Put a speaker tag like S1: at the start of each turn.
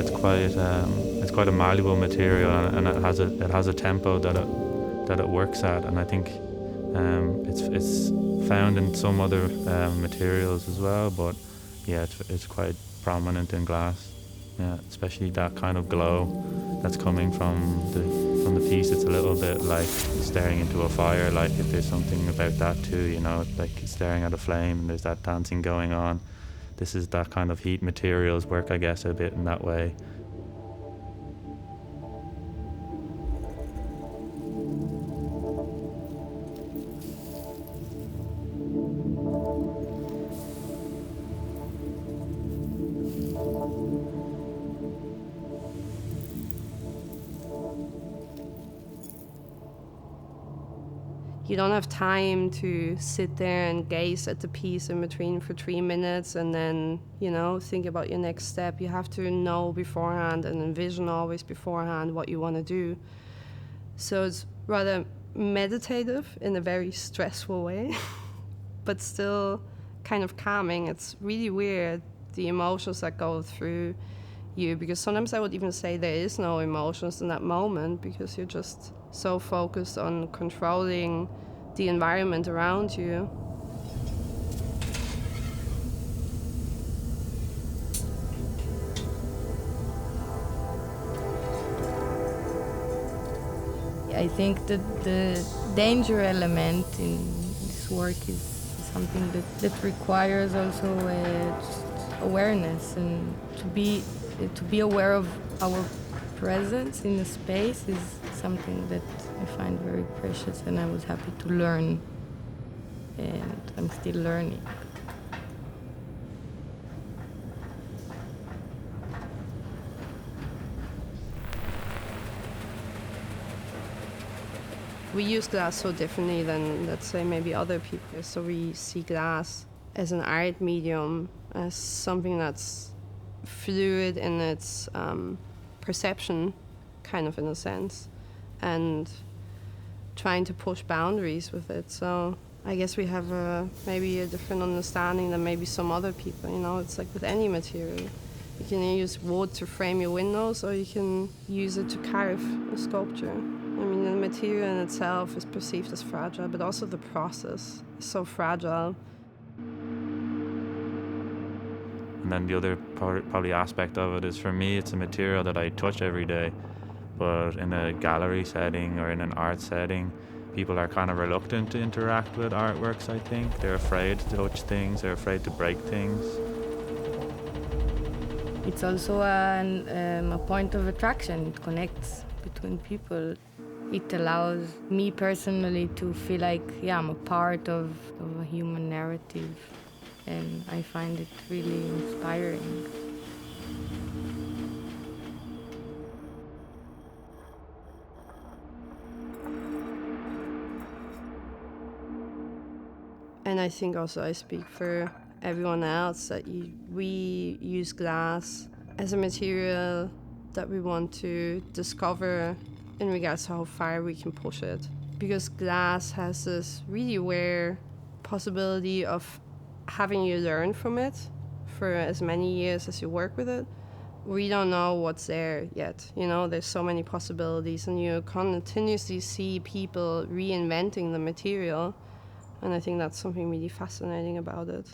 S1: it's quite a malleable material, and it has a tempo that it works at, and I think it's found in some other materials as well, but yeah, it's quite prominent in glass. Yeah, especially that kind of glow that's coming from the piece. It's a little bit like staring into a fire. Like if there's something about that too, you know, like staring at a flame and there's that dancing going on. This is that kind of heat materials work, I guess, a bit in that way.
S2: You don't have time to sit there and gaze at the piece in between for 3 minutes and then, you know, think about your next step. You have to know beforehand and envision always beforehand what you want to do. So it's rather meditative in a very stressful way, but still kind of calming. It's really weird, the emotions that go through you, because sometimes I would even say there is no emotions in that moment because you're just so focused on controlling the environment around you.
S3: I think that the danger element in this work is something that requires also just awareness, and to be aware of our presence in the space is something that I find very precious, and I was happy to learn, and I'm still learning.
S2: We use glass so differently than, let's say, maybe other people. So we see glass as an art medium, as something that's fluid in its perception, kind of in a sense, and trying to push boundaries with it. So I guess we have maybe a different understanding than maybe some other people. You know, it's like with any material. You can use wood to frame your windows, or you can use it to carve a sculpture. I mean, the material in itself is perceived as fragile, but also the process is so fragile.
S1: And then the other probably aspect of it is, for me, it's a material that I touch every day. But in a gallery setting or in an art setting, people are kind of reluctant to interact with artworks, I think. They're afraid to touch things, they're afraid to break things.
S3: It's also a point of attraction. It connects between people. It allows me personally to feel like, yeah, I'm a part of a human narrative, and I find it really inspiring.
S2: And I think also I speak for everyone else that we use glass as a material that we want to discover in regards to how far we can push it. Because glass has this really rare possibility of having you learn from it for as many years as you work with it. We don't know what's there yet. You know, there's so many possibilities, and you continuously see people reinventing the material. And I think that's something really fascinating about it.